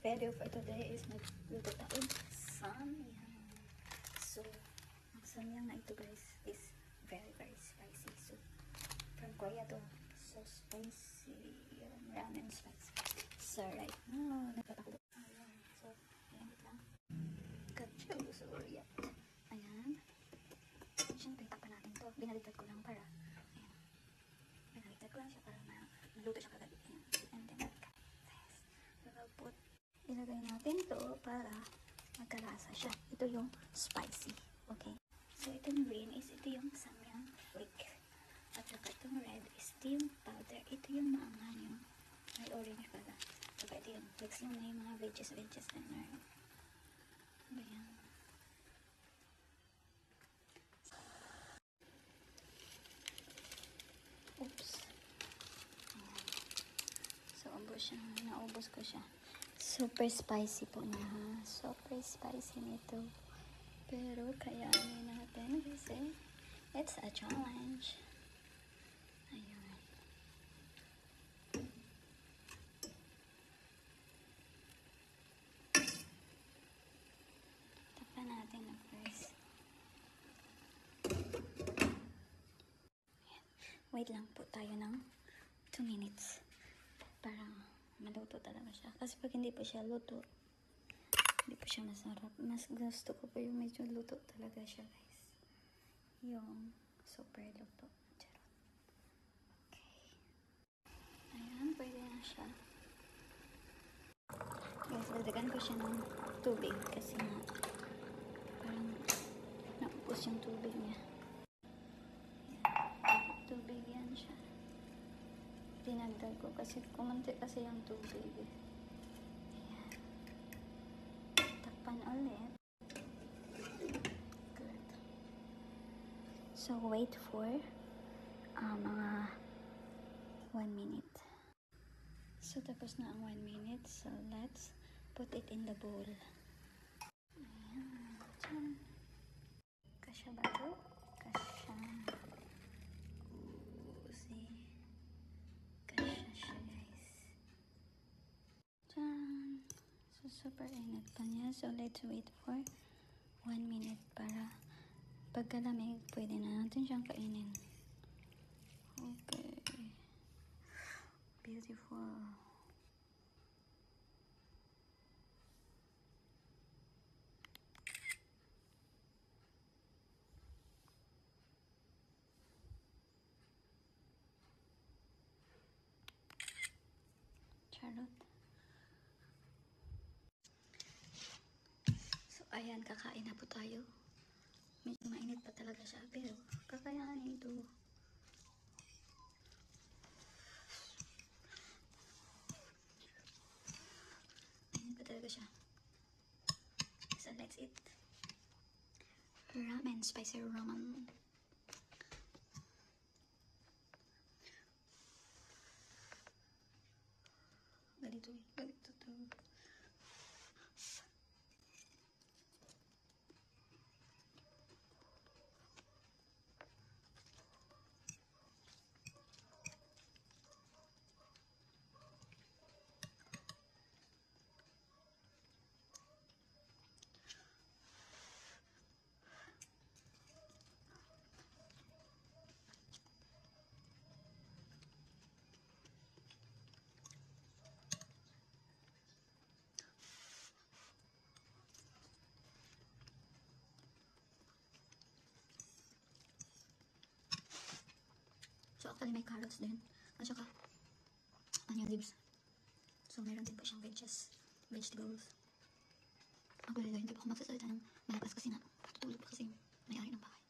video for today is magluto tayo samyang. So, ang samyang na ito guys is very spicy. So, from Korea to. So spicy. Ramen spicy. So, right now, nagpapakulo. Ayan. So, ayan lang. Kachu. So, yeah. Ayan. Siyempre, takpan natin to. Binaligtad ko lang para, ayan. Binaligtad ko lang siya para maluto siya kagad. Ayan. And then, ilagay natin to para magkalasa siya. Ito yung spicy. Okay? So, itong green is ito yung samyang flake. At saka itong red is ito yung powder. Ito yung maanghang yung may orange pala. Saka ito yung flakes yung may mga veggies na meron. Ayan. Oops. Ayan. So, naubos ko siya. Super spicy po na ha. Super spicy nito. Pero kayanin natin kasi it's a challenge. Ayun. Takpan natin na first. Ayan. Wait lang po tayo ng 2 minutes. Para maluto talaga siya. Kasi pag hindi po siya luto, hindi po siya masarap. Mas gusto ko po yung medyo luto talaga siya, guys. Yung super luto. Charot. Okay. Ayan, pwede na siya. Guys, dagdagan ko siya ng tubig kasi nga parang naupos yung tubig niya. Ayan. Tubig yan siya. Dinagdag ko kasi kumunti kasi yung tubig. Ayan. Takpan ulit. Good. So, wait for mga 1 minute. So, tapos na ang 1 minute. So, let's put it in the bowl. Ayan. Diyan. Kasya ba ito? Kasya. Super init pa niya. So, let's wait for 1 minute para pagkalamig, pwede na natin siyang kainin. Okay. Beautiful. Charot. Ayan, kakain na po tayo. Medyo mainit pa talaga siya, pero kakayanin ito. Mainit pa talaga siya. So, let's eat. Ramen, spicy ramen. Ganito to. So, actually may carrots din. At saka, onion leaves. So, meron din po siyang vegetables. Actually, hindi pa ako magsasalita ng malakas kasi na tutulog pa kasi may ari ng bahay.